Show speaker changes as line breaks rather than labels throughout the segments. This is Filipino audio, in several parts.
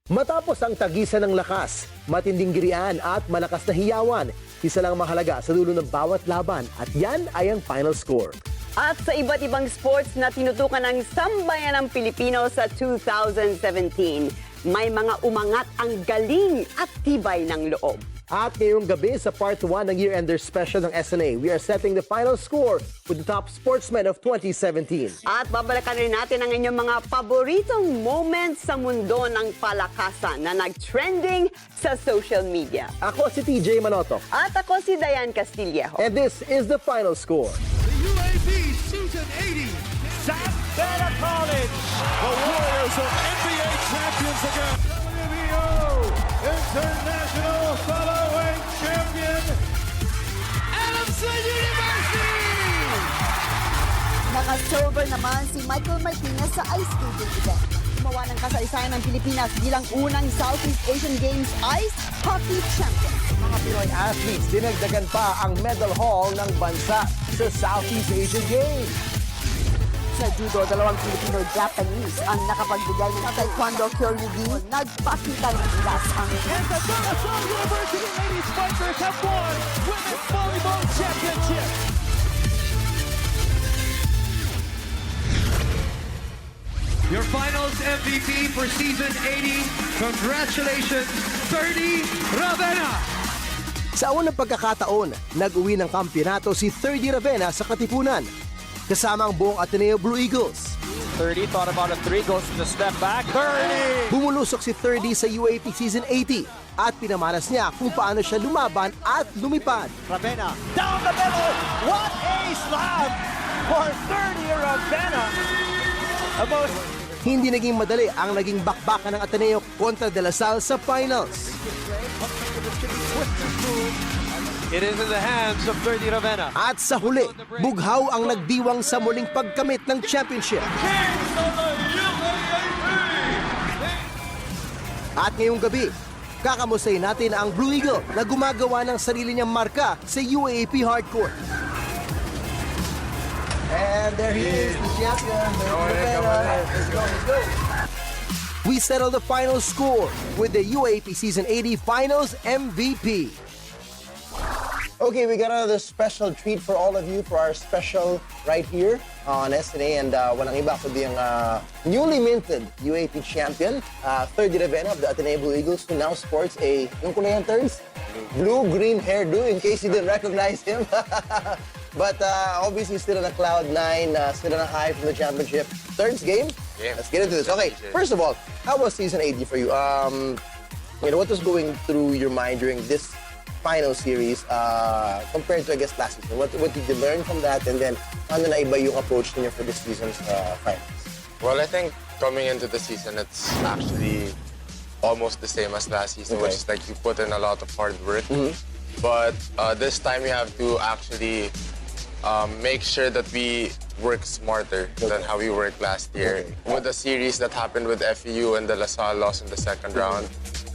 Matapos ang tagisan ng lakas, matinding girian at malakas na hiyawan, isa lang mahalaga sa dulo ng bawat laban at yan ay ang final score.
At sa iba't ibang sports na tinutukan ng sambayan ng Pilipino sa 2017, may mga umangat ang galing at tibay ng loob.
At ngayong gabi sa part 1 ng Year-Ender Special ng SNA, we are setting the final score with the top sportsmen of 2017.
At babalikan rin natin ang inyong mga paboritong moments sa mundo ng palakasan na nag-trending sa social media.
Ako si TJ Manotoc.
At ako si Dyan Castillejo.
And this is the final score.
The UAB Season 80, South Bend College. The Warriors are NBA champions again. WBO International Featherweight Champion, Anton University.
Naka-silver naman si Michael Martinez sa ice skating event. Gumawa ng kasaysayan ng Pilipinas bilang unang Southeast Asian Games Ice Hockey Champion.
Mga Pinoy athletes, dinagdagan pa ang medal haul ng bansa sa Southeast Asian Games.
Sa judo, dalawang Filipino-Japanese ang nakapagbigay ng taekwondo kyoryugi. Nagpakita ng ilas ang
And the Minnesota University ladies fighters have won Women's Volleyball Championship. Your finals MVP for season 80. Congratulations, 30 Ravenna.
Sa unang pagkakataon, nag-uwi ng kampyonato si 30 Ravenna sa Katipunan. Kasama ang buong Ateneo Blue Eagles.
30 thought about a 3, goes to the step back. 30!
Bumulusok si 30 sa UAP Season 80 at pinamalas niya kung paano siya lumaban at lumipad.
Ravenna down the middle. What a slam for 30 Ravenna.
Hindi naging madali ang naging bakbakan ng Ateneo kontra De La Salle sa finals.
It is in the hands of 30 Ravenna.
At sa huli, bughaw ang nagdiwang sa muling pagkamit ng championship. At ngayong gabi, kakamustahin natin ang Blue Eagle na gumagawa ng sarili niyang marka sa UAAP Hardcourt. And there he is, the champion. Let's go. We settle the final score with the UAAP Season 80 Finals MVP. Okay, we got another special treat for all of you for our special right here on SNA. And walang iba kundi ang newly minted UAP champion, 30 Ravenna of the Ateneo Blue Eagles, who now sports a, yung kulay yan, Thirds? Blue-green hairdo, in case you didn't recognize him. But obviously still on a cloud 9, still on a high from the championship. Thirds game? Let's get into this. Okay, first of all, how was season 80 for you? What was going through your mind during this final series compared to, I guess, last season? What did you learn from that? And then, ano na iba yung approach niyo for this season's finals?
Well, I think coming into the season, it's actually almost the same as last season, which is like you put in a lot of hard work. But this time we have to actually make sure that we work smarter than how we worked last year. With the series that happened with FEU and the La Salle loss in the second round,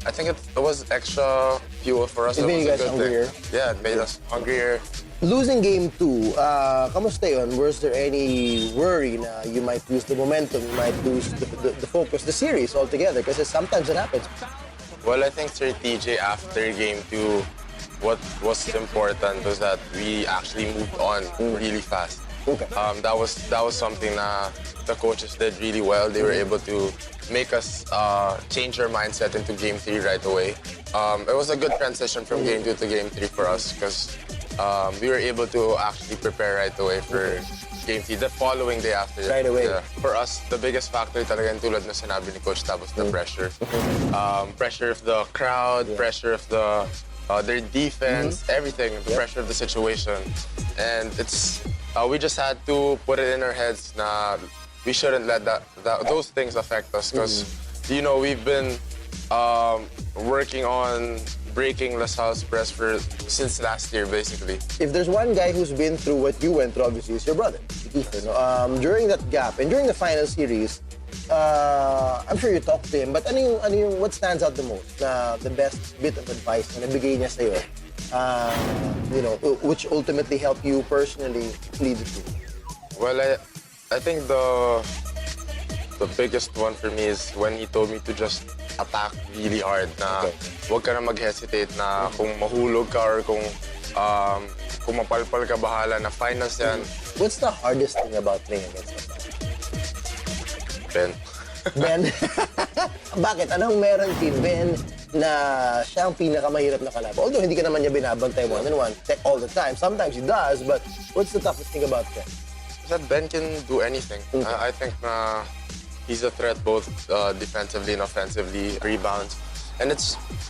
I think it was extra fuel for us.
It made you guys hungrier?
Yeah, it made us hungrier.
Losing game 2, kamusta yun? Was there any worry na you might lose the momentum, you might lose the focus, the series altogether? Because sometimes it happens.
Well, I think Sir TJ, after game 2, what was important was that we actually moved on really fast.
Okay.
That was something that the coaches did really well. They were able to make us change our mindset into game 3 right away. It was a good transition from game 2 to game 3 for us because we were able to actually prepare right away for game 3 the following day after.
Right away.
Yeah. For us, the biggest factor talaga yung tulad na sinabi ni Coach, that was the pressure. Pressure of the crowd, pressure of their defense, everything, the pressure of the situation. And it's we just had to put it in our heads na we shouldn't let those things affect us because, we've been working on breaking La Salle's press since last year, basically.
If there's one guy who's been through what you went through, obviously, it's your brother. During that gap and during the final series, I'm sure you talked to him, but what stands out the most? The best bit of advice na nabigay niya sa'yo, which ultimately helped you personally lead the team?
Well, I think the The biggest one for me is when he told me to just attack really hard. Na huwag ka na mag-hesitate na kung mahulog ka or kung mapalpal ka, bahala na. Finals yan.
What's the hardest thing about playing against him?
Ben.
Ben? Bakit? Anong meron kay Ben na siya ang pinakamahirap na kalaban? Although hindi ka naman niya binabantay one-on-one all the time. Sometimes he does, but what's the toughest thing about Ben?
That Ben can do anything. I think he's a threat both defensively and offensively, rebounds. And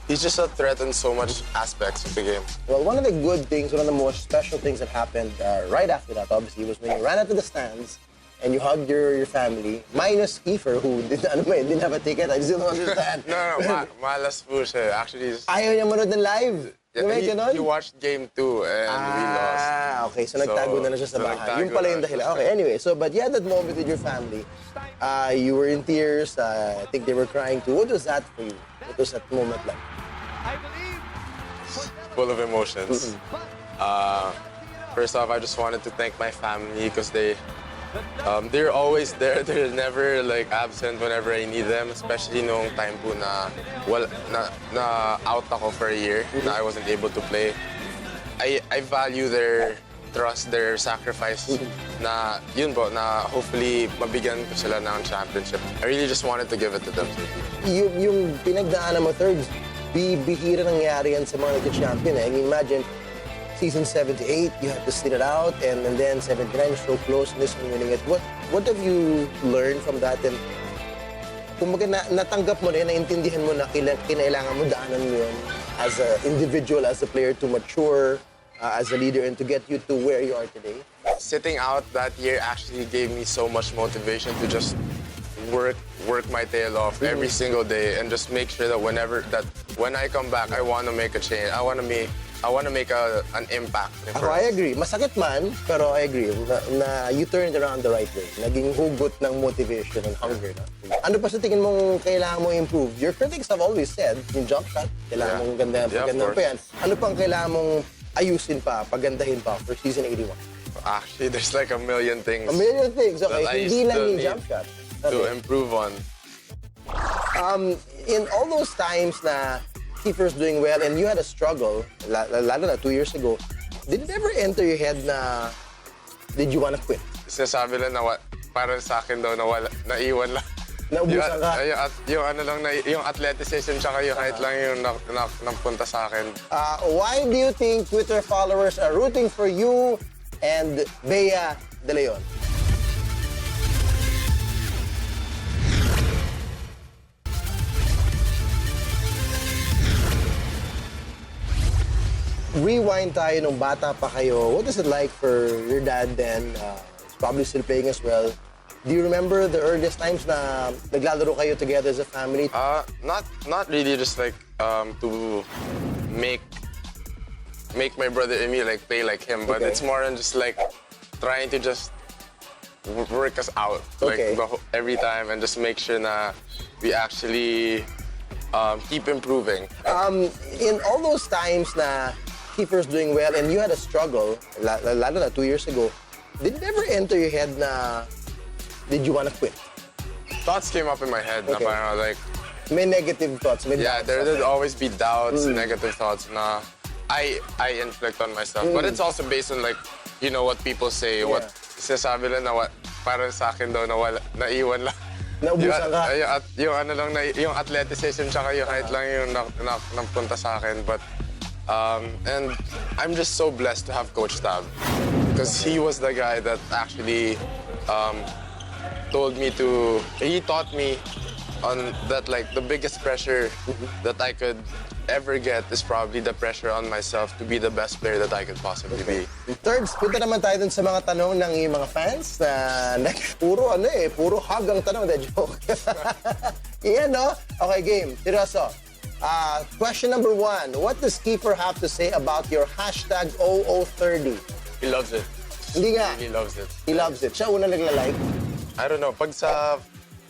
he's just a threat in so much aspects of the game.
Well, one of the good things, one of the most special things that happened right after that, obviously, was when you ran out to the stands and you hugged your family, minus Kiefer, who didn't have a ticket. I still don't understand.
No, malas po siya. Actually,
ayaw niya manood ng live.
He watched game 2 and we lost.
Okay. So nagtago na siya sa bahay. Yung pala yung dahilan. Okay, anyway. So, but you had that moment with your family. You were in tears. I think they were crying too. What was that for you? What was that moment like?
Full of emotions. First off, I just wanted to thank my family because they're always there. They're never like absent whenever I need them, especially nung time po na out ako for a year, na I wasn't able to play. I value their trust, their sacrifice, na yun po, na hopefully mabigyan ko sila ng championship. I really just wanted to give it to them.
Yung pinagdaanan mo, third, bihira nangyari yan sa mga nag-champion. I mean, imagine, season 78, you had to sit it out, and then 79, so close, and this one winning it. What have you learned from that? And kumbaga natanggap mo rin, naintindihan mo na kinailangan mo daanan mo yun as an individual, as a player to mature, as a leader, and to get you to where you are today?
Sitting out that year actually gave me so much motivation to just work my tail off every single day and just make sure that when I come back, I want to make a change. I want to make an impact.
I agree. Masakit man, pero I agree na you turned around the right way. Naging hugot ng motivation and hunger na. Ano pa sa tingin mong kailangan mo improve? Your critics have always said, yung jump shot, kailangan mong ganda pa yan. Ano pang kailangan mong ayusin pa, pagandahin pa for season 81?
Actually, there's like a million things.
A million things, okay. Hindi lang yung jump shot.
To improve on.
In all those times na Kiefer's doing well and you had a struggle, lalo na 2 years ago, did it ever enter your head na did you wanna quit?
Sinasabi lang na parang sa akin daw naiwan lang.
Naubusan ka?
Yung athleticism tsaka yung height lang yung napunta sa akin.
Why do you think Twitter followers are rooting for you and Bea De Leon? Rewind tayo nung bata pa kayo. What is it like for your dad then? He's probably still playing as well. Do you remember the earliest times na naglalaro kayo together as a family?
Not really, just like to make my brother and me like play like him, but it's more than just like trying to just work us out like every time and just make sure na we actually keep improving.
In all those times na Kiefer's doing well and you had a struggle, lalo na 2 years ago, did it ever enter your head na did you want to quit?
Thoughts came up in my head na parang like...
May negative thoughts, may doubts.
There'd always be doubts, negative thoughts na I inflict on myself. But it's also based on like, you know, what people say, what sinasabi lang na parang sa akin daw naiwan lang.
Naubusan ka?
Yung athleticism tsaka yung height lang yung napunta sa akin. But, and I'm just so blessed to have Coach Tab. Because he was the guy that actually he taught me on that like the biggest pressure that I could ever get is probably the pressure on myself to be the best player that I could possibly be.
Third, punta naman tayo dun sa mga tanong ng mga fans na puro hug ang tanong. Joke. Yan, no? Okay, game. Seryoso. Question number 1. What does Kiefer have to say about your hashtag 0030?
He loves it.
Hindi nga.
He loves it.
He loves it. Siya una nagla-like?
I don't know. Pag sa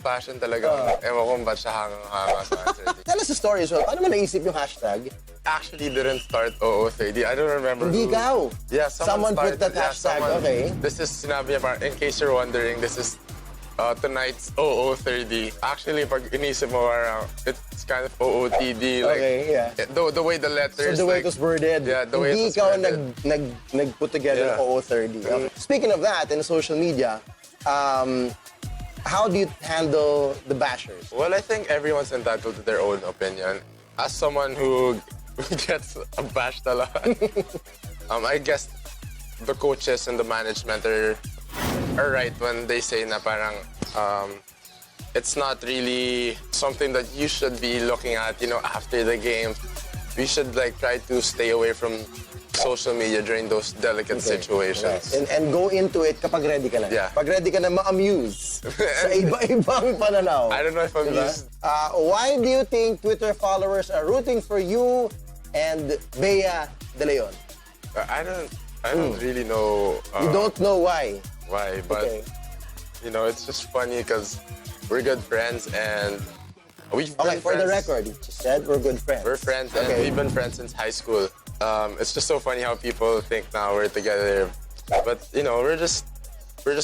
fashion talaga, ewan kung ba't siya hanga sa answer.
Tell us the story as well. Paano mo naisip yung hashtag?
Actually didn't start 0030. I don't remember
Hindi ikaw.
Yeah,
someone put that hashtag. Okay.
This is, sinabi niya parang, in case you're wondering, this is tonight's OO30. Actually, pag inisip mo, it's kind of OOTD. Like,
Okay, yeah.
The way the letters...
So the way it was worded,
Yeah, the way
hindi
it was
ikaw
worded.
nag-put together
Yeah.
OO30. Okay. Speaking of that, in social media, how do you handle the bashers?
Well, I think everyone's entitled to their own opinion. As someone who gets bashed a lot, I guess the coaches and the management are right when they say na parang it's not really something that you should be looking at, after the game. We should try to stay away from social media during those delicate situations.
Right. And go into it kapag ready ka na.
Yeah.
Pag ready ka na ma-amuse sa iba-ibang pananaw.
I don't know if I'm used.
Why do you think Twitter followers are rooting for you and Bea De Leon?
I don't really know
You don't know why?
why, but
Okay.
it's just funny because we're good friends and we've
Okay,
been
for the
friends.
record, you just said we're good friends.
We're friends and
Okay.
we've been friends since high school. It's just so funny how people think now we're together, but we're just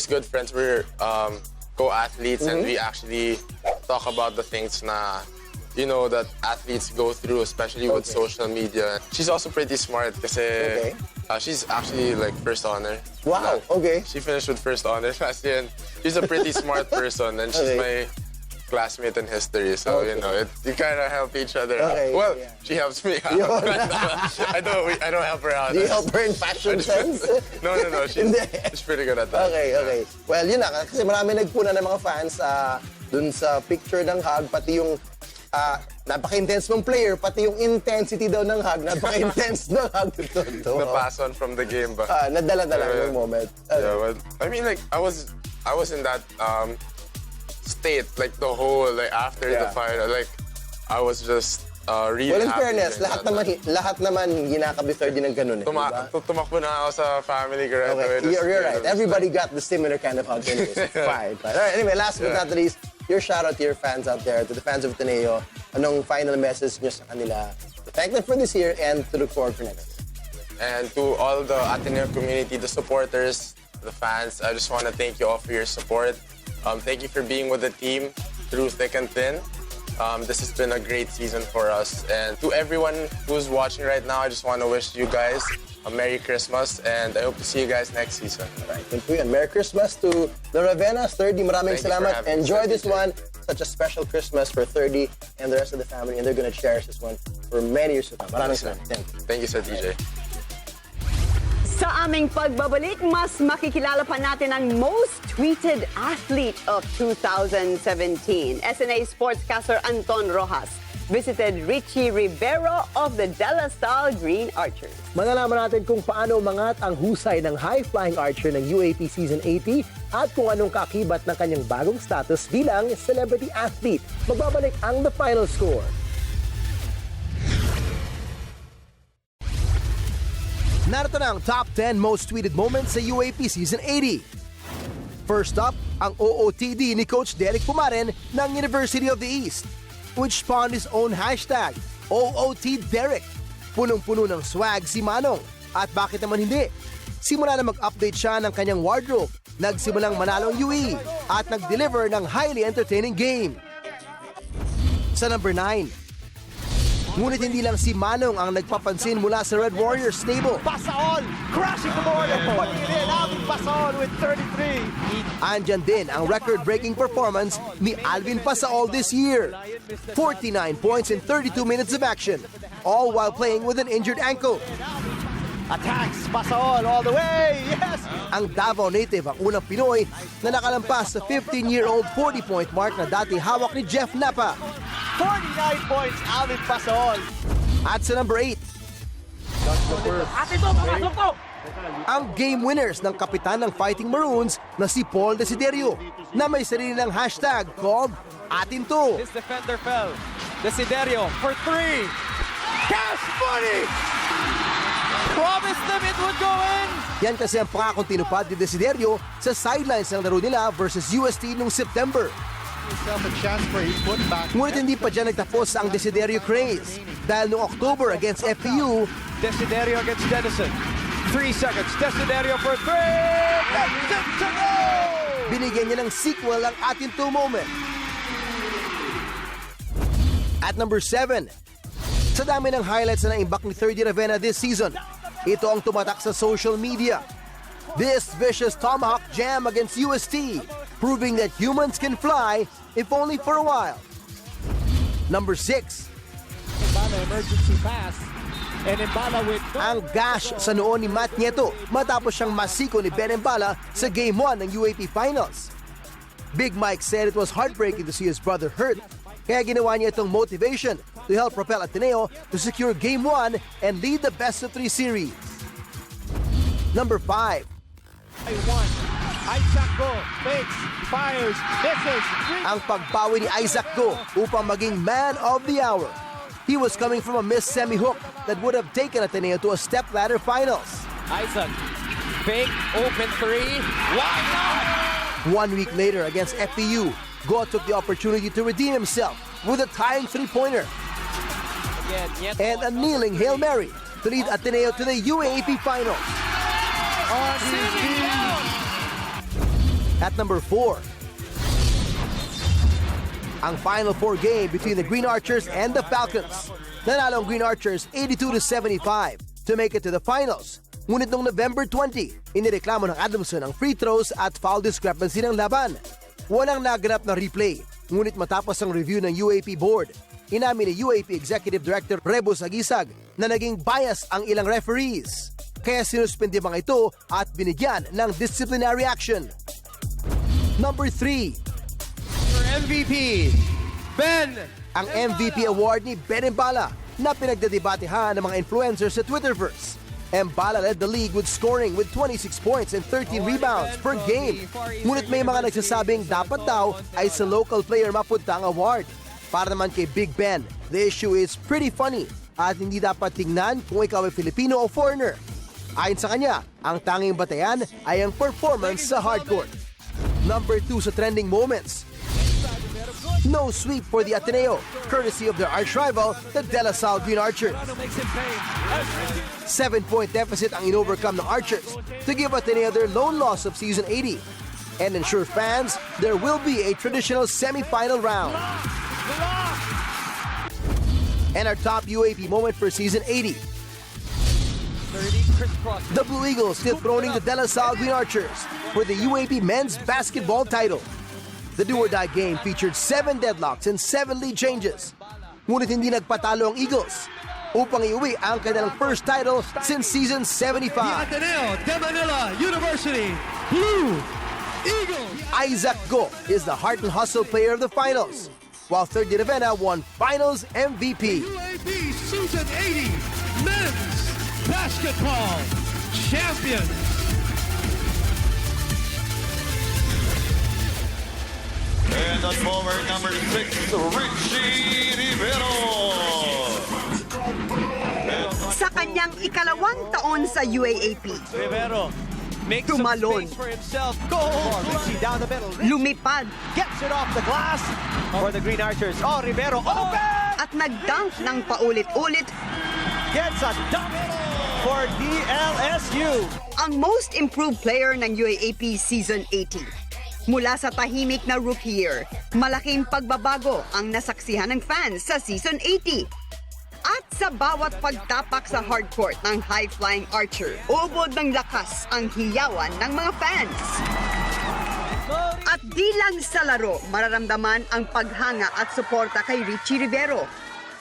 good friends. We're co-athletes and we actually talk about the things that athletes go through, especially with
Okay.
social media. She's also pretty smart kasi
Okay.
she's actually first honor.
Wow, okay.
She finished with first honor last year. And she's a pretty smart person and she's
Okay.
my classmate in history. So,
Okay.
you kind of help each other
Okay,
out. Well,
yeah.
she helps me out. I don't help her out.
Do you help her in fashion sense?
No.
Hindi.
She's pretty good at that.
Okay. Well, yun na. Kasi marami nagpuna ng mga fans dun sa picture ng hug, pati yung napaka-intense mong player, pati yung intensity daw ng hug, napaka-intense ng hug.
The pass on from the game ba?
Nadala-dala yung moment.
Yeah, well, I mean, I was in that state, the whole, after the
Yeah.
final, I was just really
Well, in
happy
fairness,
during
lahat
that.
naman ginaka-before din ng ganun. Diba?
Tumakbo na ako sa family ko right away.
Okay, you're right. Everybody got the similar kind of hug anyways. Fine. All right, anyway, last but not least, your shout out to your fans out there, to the fans of Ateneo. Anong final message nyo sa kanila to thank them for this year and to look forward for next year?
And to all the Ateneo community, the supporters, the fans, I just want to thank you all for your support. Thank you for being with the team through thick and thin. This has been a great season for us. And to everyone who's watching right now, I just want to wish you guys a Merry Christmas and I hope to see you guys next season.
Right, yun po yun. Merry Christmas to the Ravenas. 30, maraming
Thank you for
salamat.
having us,
Enjoy
Sir
this
DJ.
one. Such a special Christmas for 30 and the rest of the family, and they're gonna cherish this one for many years to come. Maraming salamat. Thank you.
Thank you, Sir DJ.
Sa aming pagbabalik, mas makikilala pa natin ang most tweeted athlete of 2017. SNA sportscaster Anton Roxas visited Richie Rivero of the De La Salle Green Archers.
Malalaman natin kung paano umangat ang husay ng high-flying archer ng UAP Season 80 at kung anong kaakibat ng kanyang bagong status bilang celebrity athlete. Magbabalik ang The Final Score. Narito na ang top 10 most tweeted moments sa UAP Season 80. First up, ang OOTD ni Coach Derek Pumaren ng University of the East, which spawned his own hashtag, OOTDerek. Punong-puno ng swag si Manong. At bakit naman hindi? Simula na mag-update siya ng kanyang wardrobe, nagsimulang manalo ang UE at nag-deliver ng highly entertaining game. Sa number 9, ngunit hindi lang si Manong ang nagpapansin mula sa Red Warriors stable.
Pasaol, crashing the board and putting it in. Alvin Pasaol with 33.
Andyan din ang record-breaking performance ni Alvin Pasaol this year. 49 points in 32 minutes of action, all while playing with an injured ankle.
Attacks, Pasaol all the way. Yes.
Ang Davao native ang unang Pinoy na nakalampas sa 15-year-old 40-point mark na dati hawak ni Jeff Napa.
49 points, Alvin Pasaol.
At sa number 8, ang game winners ng kapitan ng Fighting Maroons na si Paul Desiderio na may sarili ng hashtag called Atin To.
This defender fell. Desiderio for 3. Cash money! Promised them it would go in.
Yan kasi ang pangakong tinupad ni Desiderio sa sidelines ng laro nila versus UST noong September. Ngunit hindi pa dyan nagtapos ang Desiderio craze dahil noong October against FPU,
Desiderio against Denison. 3 seconds. Desiderio for 3. That's it to go!
binigyan niya ng sequel ang ating 2 moment. At number 7, sa dami ng highlights na naimbak ni 3D Ravenna this season, ito ang tumatak sa social media. This vicious tomahawk jam against UST, proving that humans can fly if only for a while. Number 6,
emergency pass. And MBALA with
ang gash sa noon ni Matt Nieto matapos siyang masiko ni Ben MBALA sa Game 1 ng UAP Finals. Big Mike said it was heartbreaking to see his brother hurt, kaya ginawa niya itong motivation to help propel Ateneo to secure Game 1 and lead the best-of-3 series. Number 5,
Isaac Go, fakes, fires, misses.
ang pagbawi ni Isaac Go upang maging man of the hour. He was coming from a missed semi-hook that would have taken Ateneo to a step-ladder finals.
Isaac, fake, open 3. Why not?
1 week later against FPU, Go took the opportunity to redeem himself with a tying 3-pointer
Again, Nieto
and a kneeling Hail Mary to lead Ateneo to the UAAP Finals. At number 4, ang Final 4 game between the Green Archers and the Falcons. Nanalo ang Green Archers 82-75 to make it to the finals. Ngunit noong November 20, inireklamo ng Adamson ang free throws at foul discrepancy ng laban. Walang naganap na replay, ngunit matapos ang review ng UAP board, inamin ni UAP Executive Director Rebo Sagisag na naging bias ang ilang referees. Kaya sinuspindi mga ito at binigyan ng disciplinary action. Number 3,
for MVP, Ben.
ang MVP award ni Ben MBALA na pinagdedebatehan ng mga influencers sa Twitterverse. MBALA led the league with scoring with 26 points and 13 rebounds per game. Ngunit may mga nagsasabing dapat daw ay sa local player mapunta ang award. Para naman kay Big Ben, the issue is pretty funny at hindi dapat tingnan kung ikaw ay Filipino o foreigner. Ayon sa kanya, ang tanging batayan ay ang performance sa hardcourt. Number 2 sa trending moments, no sweep for the Ateneo, courtesy of their arch-rival, the De La Salle Green Archers. 7-point deficit ang in-overcome ng Archers to give Ateneo their lone loss of Season 80 and ensure fans there will be a traditional semi-final round. And our top UAP moment for Season 80.
30 crisscross.
The Blue Eagles still throning the De La Salle Green Archers for the UAP men's basketball title. The do-or-die game featured 7 deadlocks and 7 lead changes. Ngunit hindi nagpatalo ang Eagles upang iuwi ang kanilang first title since season 75.
Ateneo de Manila University Blue Eagles.
Isaac Go is the heart and hustle player of the finals, while 3D Ravenna won finals MVP.
UAP Season 80 Men's Basketball Champions.
And on forward number 6, Richie Rivero.
Sa kanyang ikalawang taon sa UAAP,
Rivero makes some
Tumalon.
space for himself. Goal! Richie down the middle.
lumipad
Gets it off the glass for the Green Archers. Oh, Rivero open!
at nag-dunk ng paulit-ulit.
Gets a dunk for DLSU.
Ang most improved player ng UAAP Season 80. Mula sa tahimik na rookie year, malaking pagbabago ang nasaksihan ng fans sa Season 80. At sa bawat pagtapak sa hardcourt ng high-flying archer, ubod ng lakas ang hiyawan ng mga fans. At di lang sa laro, mararamdaman ang paghanga at suporta kay Richie Rivero.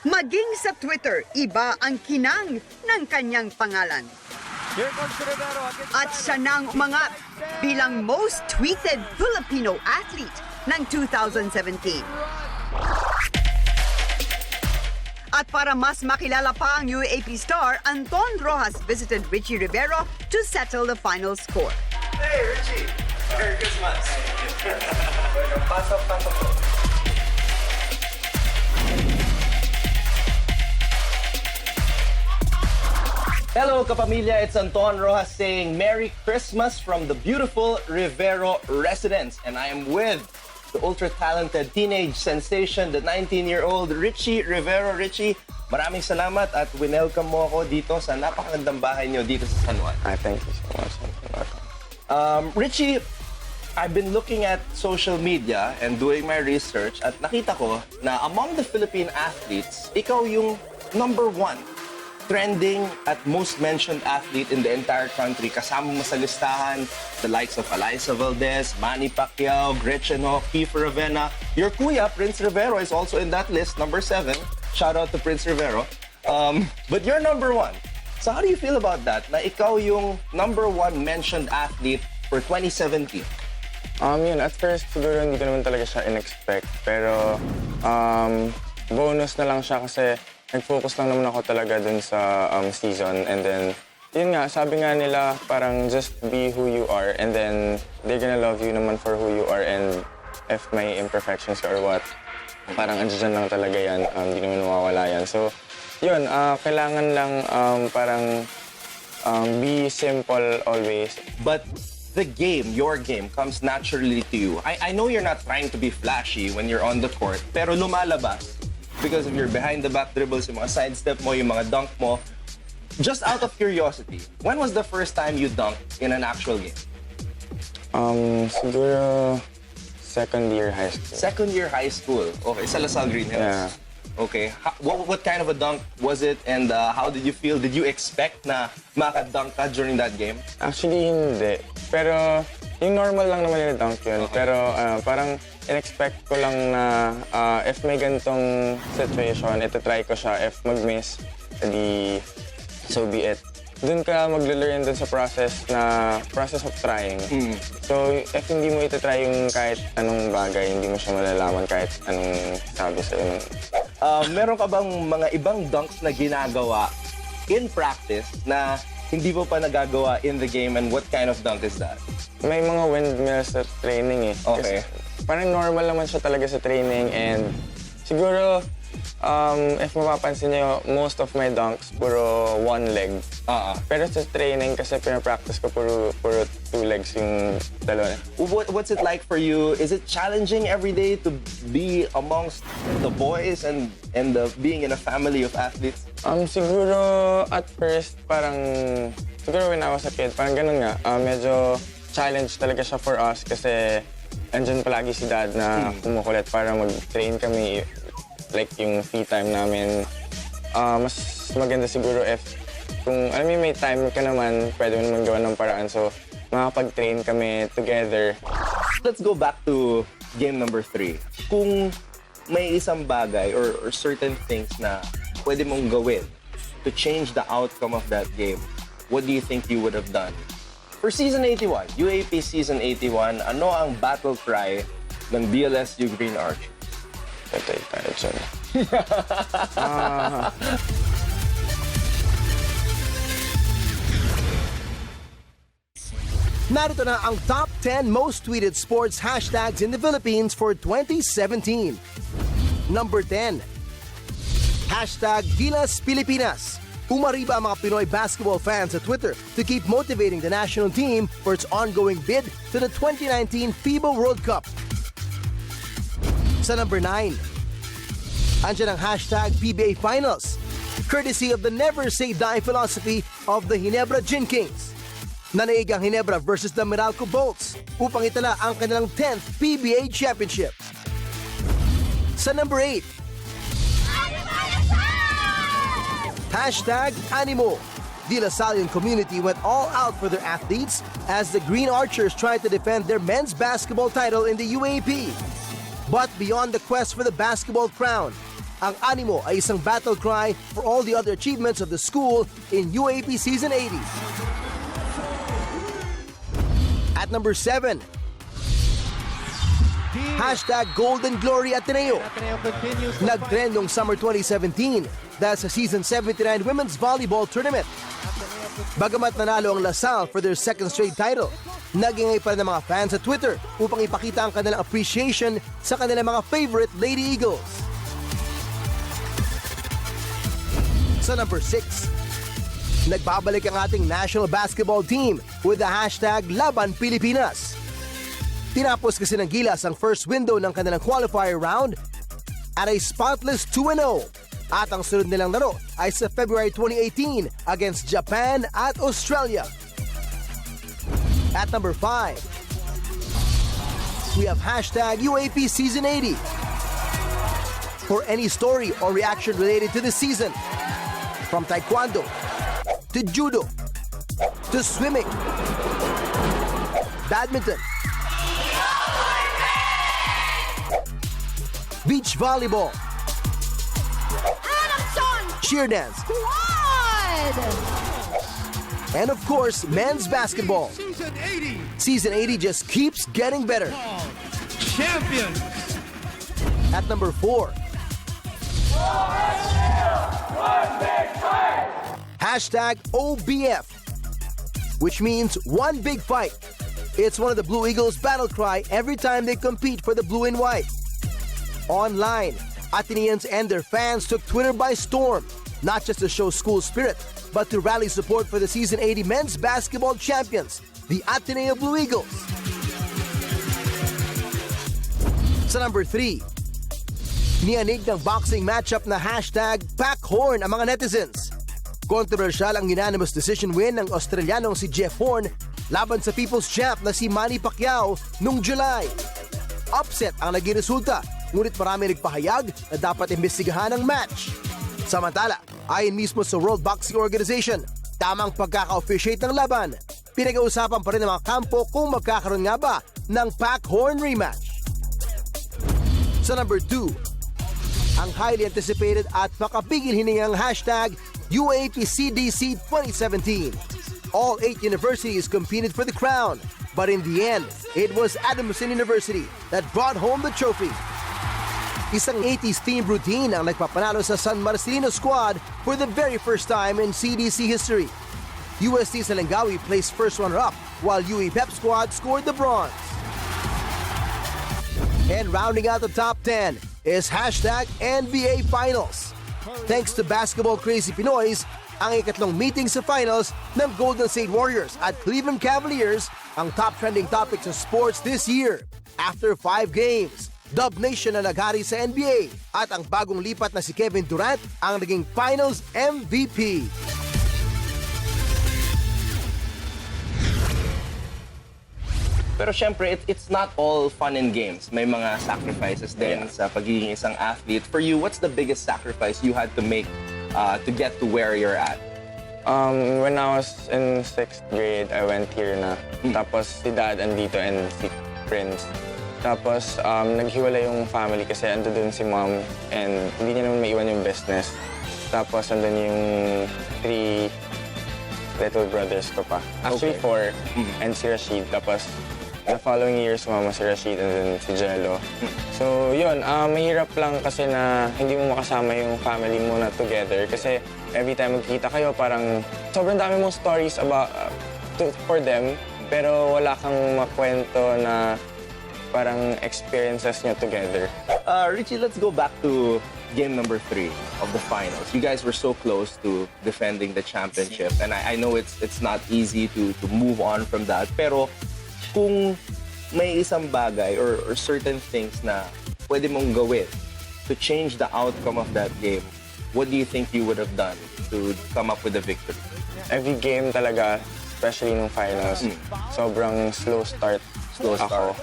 Maging sa Twitter, iba ang kinang ng kanyang pangalan.
Here comes Rivero against
At siya nang umangat bilang most tweeted Filipino athlete ng 2017. At para mas makilala pa ang UAAP star, Anton Roxas visited Richie Rivero to settle the final score.
Hey, Richie! Merry Christmas! Pasok po.
Hello, kapamilya. It's Anton Roxas saying Merry Christmas from the beautiful Rivero residence. And I am with the ultra-talented teenage sensation, the 19-year-old Richie Rivero. Richie, maraming salamat at winelcome mo ako dito sa napakagandang bahay niyo dito sa San Juan.
Thank you so much.
Richie,
I've been looking at social media and doing my research at nakita ko na among the Philippine athletes, ikaw yung #1 trending at most mentioned athlete in the entire country. Kasama mo sa listahan the likes of Alyssa Valdez, Manny Pacquiao, Gretchen Ho, Kiefer Ravena. Your kuya, Prince Rivero, is also in that list, #7. Shout out to Prince Rivero. But you're #1. So how do you feel about that? Na ikaw yung #1 mentioned athlete for 2017?
Yun, at first siguro hindi ko naman talaga siya in-expect. Pero bonus na lang siya kasi nag-focus lang naman ako talaga dun sa season. And then, yun nga, sabi nga nila parang just be who you are and then they're gonna love you naman for who you are and if may imperfections or what, parang andyan lang talaga yan, hindi naman mawawala yan. So, yun, kailangan lang parang be simple always.
But the game, your game, comes naturally to you. I know you're not trying to be flashy when you're on the court, pero lumalabas because of your behind-the-back dribbles, yung mga sidestep mo, yung mga dunk mo. Just out of curiosity, when was the first time you dunked in an actual game?
Siguro second year high school.
Second year high school. Okay, sa Lasal Green Hills.
Yeah.
Okay. What kind of a dunk was it and how did you feel? Did you expect na makadunk ka during that game?
Actually, hindi. Pero yung normal lang naman yung dunk yun. Okay. Pero parang in-expect ko lang na if may ganitong situation, ito-try ko siya. If mag-miss, edi so be it. Doon ka magle-learn dun sa process of trying. So, if hindi mo ito-try yung kahit anong bagay, hindi mo siya malalaman kahit anong sabi sa'yo.
Meron ka bang mga ibang dunks na ginagawa in practice na hindi mo pa nagagawa in the game and what kind of dunk is that?
May mga windmills sa training eh.
Okay.
Kasi parang normal naman siya talaga sa training and siguro if mapapansin niyo, most of my dunks puro one leg. Pero sa training kasi pinapractice ko puro two legs yung dalawa.
What's it like for you? Is it challenging every day to be amongst the boys and being in a family of athletes?
Siguro at first parang siguro when I was a kid, parang ganun nga. Medyo challenge talaga siya for us kasi andyan palagi si dad na kumukulit para mag-train kami. Like yung free time namin, mas maganda siguro if kung alam mo may time ka naman, pwede mo naman gawa ng paraan. So, makapag-train kami together.
Let's go back to game number 3. Kung may isang bagay or certain things na pwede mong gawin to change the outcome of that game, what do you think you would have done? For Season 81, UAP Season 81, ano ang battle cry ng BLSU Green Archers?
Patay tayo dyan.
Narito na ang top 10 most tweeted sports hashtags in the Philippines for 2017. Number 10. Hashtag Gilas Pilipinas. Umariba ang mga Pinoy basketball fans sa Twitter to keep motivating the national team for its ongoing bid to the 2019 FIBA World Cup. Sa number 9, andyan ang hashtag PBA Finals, courtesy of the never say die philosophy of the Ginebra Gin Kings. Nanaig ang Ginebra versus the Meralco Bolts upang itala ang kanilang 10th PBA Championship. Sa number 8, hashtag Animo. The Lasallian community went all out for their athletes as the Green Archers tried to defend their men's basketball title in the UAAP. But beyond the quest for the basketball crown, ang Animo ay isang battle cry for all the other achievements of the school in UAAP Season 80. At number 7, hashtag Golden Glory Ateneo. Nag-trend noong summer 2017 dahil sa Season 79 Women's Volleyball Tournament. Bagamat nanalo ang LaSalle for their second straight title, nagingay pa rin ng mga fans sa Twitter upang ipakita ang kanilang appreciation sa kanilang mga favorite Lady Eagles. Sa number 6, nagbabalik ang ating national basketball team with the hashtag Laban Pilipinas. Tinapos kasi ng Gilas ang first window ng kanilang qualifier round at a spotless 2-0. At ang sunod nilang laro ay sa February 2018 against Japan at Australia. At number 5, we have hashtag UAP Season 80. For any story or reaction related to the season, from taekwondo to judo to swimming, badminton, beach volleyball, cheer dance, and of course, men's basketball. Season 80 just keeps getting better.
Champion!
At number 4, hashtag OBF, which means one big fight. It's one of the Blue Eagles' battle cry every time they compete for the blue and white. Online, Ateneans and their fans took Twitter by storm, not just to show school spirit, but to rally support for the Season 80 men's basketball champions, the Ateneo Blue Eagles. Sa number 3, niyanig ng boxing matchup na hashtag Pack Horn ang mga netizens. Controversial ang unanimous decision win ng Australianong si Jeff Horn laban sa People's Champ na si Manny Pacquiao noong July. Upset ang naging resulta, ngunit marami nagpahayag na dapat imbestigahan ang match. Samantala, ayon mismo sa World Boxing Organization, tamang pagkaka-officiate ng laban. Pinag-uusapan pa rin ng mga kampo kung magkakaroon nga ba ng Pack Horn rematch. Sa number 2, ang highly anticipated at makapigil hiningang hashtag UAAPCDC 2017. All 8 universities competed for the crown, but in the end, it was Adamson University that brought home the trophy. Isang 80s themed routine ang nagpapanalo sa San Marcelino squad for the very first time in CDC history. UST Salangawi placed first runner-up, while UE Pep squad scored the bronze. And rounding out the top 10 is hashtag NBA Finals. Thanks to basketball crazy Pinoys, ang ikatlong meeting sa finals ng Golden State Warriors at Cleveland Cavaliers ang top trending topic sa sports this year. After 5 games, Dub Nation na naghari sa NBA at ang bagong lipat na si Kevin Durant ang naging Finals MVP.
Pero syempre, it's not all fun and games. May mga sacrifices din sa pagiging isang athlete. For you, what's the biggest sacrifice you had to make to get to where you're at?
When I was in 6th grade, I went here na. Tapos si Dad andito and si Prince. Tapos naghiwalay yung family kasi ando dun si Mom and hindi niya naman maiwan yung business. Tapos andun yung 3 little brothers ko pa. Actually 4 and si Rashid. Tapos the following year sumama si Rashid and then si Jello. So yun, mahirap lang kasi na hindi mo makasama yung family mo na together kasi every time magkita kayo parang sobrang dami mong stories about for them pero wala kang makwento na parang experiences nyo together.
Richie, let's go back to game number 3 of the finals. You guys were so close to defending the championship and I know it's not easy to move on from that. Pero kung may isang bagay or certain things na pwede mong gawin to change the outcome of that game, what do you think you would have done to come up with a victory?
Every game talaga, especially nung finals, sobrang slow start ako.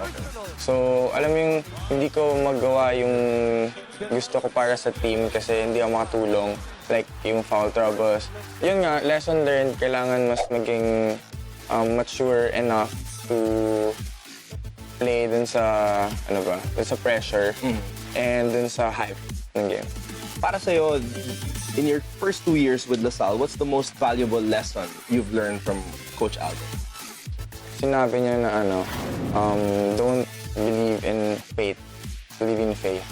So, alam mo yung hindi ko magawa yung gusto ko para sa team kasi hindi ako makatulong. Like, yung foul troubles. Yun nga, lesson learned, kailangan mas maging mature enough to play dun sa, dun sa pressure and dun sa hype ng game.
Para sa'yo, in your first 2 years with LaSalle, what's the most valuable lesson you've learned from Coach Aldo?
Sinabi niya na don't believe in faith, believe in faith.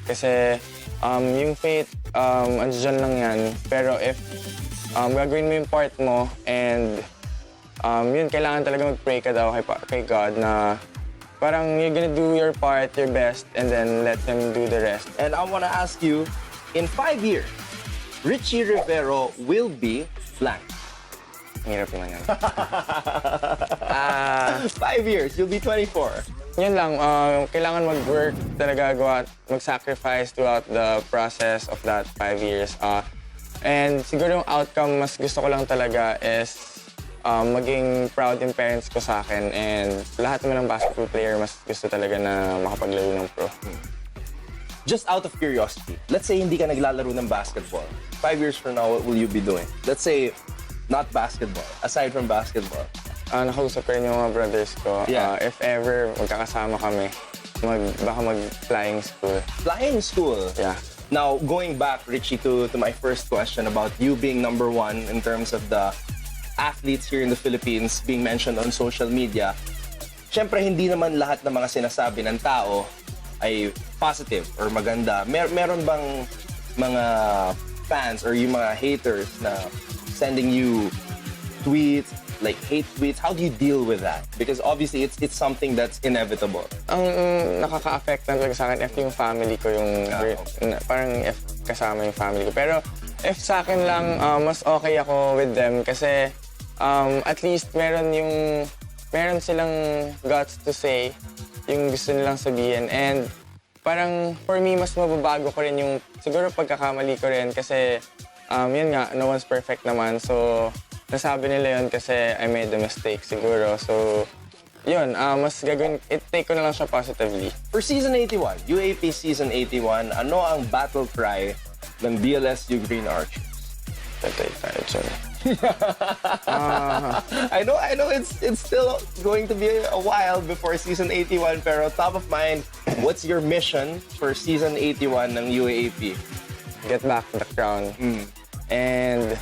Kasi yung faith, andyan lang yan. Pero if gagawin mo yung part mo and yun, kailangan talaga mag-pray ka daw kay God na parang you're gonna do your part, your best, and then let Him do the rest.
And I wanna ask you, in 5 years, Richie Rivero will be blank.
Hirap naman yan.
5 years, you'll be 24.
Yun lang, kailangan mag-work talaga, mag-sacrifice throughout the process of that 5 years. And siguro yung outcome, mas gusto ko lang talaga is maging proud yung parents ko sa akin, and lahat naman ng basketball player mas gusto talaga na makapaglaro ng pro.
Just out of curiosity, let's say hindi ka naglalaro ng basketball. 5 years from now, what will you be doing? Let's say, not basketball, aside from basketball.
Nakausap ko rin yung mga brothers ko.
Yeah.
If ever magkakasama kami, baka mag-flying school.
Flying school?
Yeah.
Now, going back, Richie, to my first question about you being number one in terms of the athletes here in the Philippines being mentioned on social media, syempre hindi naman lahat ng mga sinasabi ng tao ay positive or maganda. Meron bang mga fans or yung mga haters na sending you tweets, like hate tweets? How do you deal with that? Because obviously it's something that's inevitable.
Ang nakaka-affect na talaga sa akin if yung family ko yung parang if kasama yung family ko. Pero if sa akin lang, mas okay ako with them kasi at least meron silang guts to say yung gusto nilang sabihin, and parang for me mas mababago ko rin yung siguro pagkakamali ko rin kasi yun nga, no one's perfect naman, so nasabi nila yun kasi I made a mistake siguro, so yun, mas gagawin, take ko na lang siya positively.
For Season 81, UAP Season 81, ano ang battle cry ng BLSU Green Archers?
Patay tayo dyan.
I know it's still going to be a while before Season 81, pero top of mind, what's your mission for Season 81 ng UAAP?
Get back the crown. And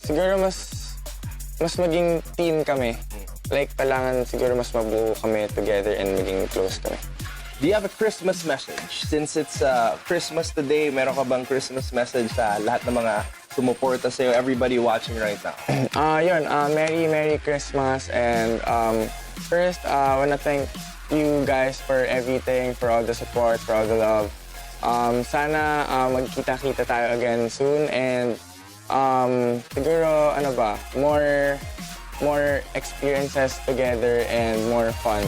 siguro mas maging team kami. Like, kailangan siguro mas mabuo kami together and maging close kami.
Do you have a Christmas message? Since it's Christmas today, meron ka bang Christmas message sa lahat ng mga sumuporta sa'yo, everybody watching right now?
Merry Christmas. And first, I wanna thank you guys for everything, for all the support, for all the love. Sana magkita-kita tayo again soon, and siguro, more experiences together and more fun.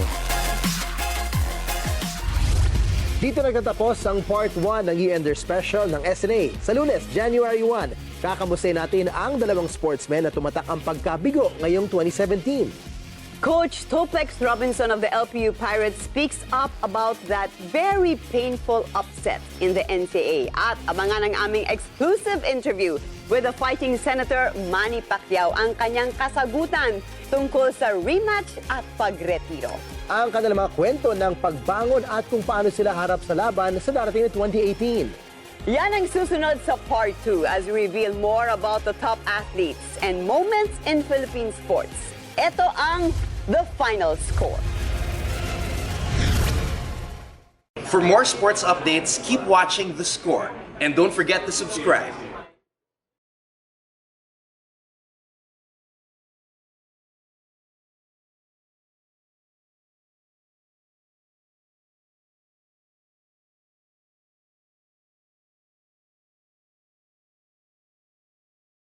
Dito nagtatapos ang Part 1 ng Year-Ender Special ng SNA. Sa Lunes, January 1, kakamustahin natin ang dalawang sportsmen na tumatak ang pagkabigo ngayong 2017.
Coach Toplex Robinson of the LPU Pirates speaks up about that very painful upset in the NCAA. At abangan ang aming exclusive interview with the fighting Senator Manny Pacquiao, ang kanyang kasagutan tungkol sa rematch at pagretiro.
Ang kanilang mga kwento ng pagbangon at kung paano sila harap sa laban sa darating na 2018.
Yan ang susunod sa Part 2 as we reveal more about the top athletes and moments in Philippine sports. Ito ang The Final Score.
For more sports updates, keep watching The Score. And don't forget to subscribe.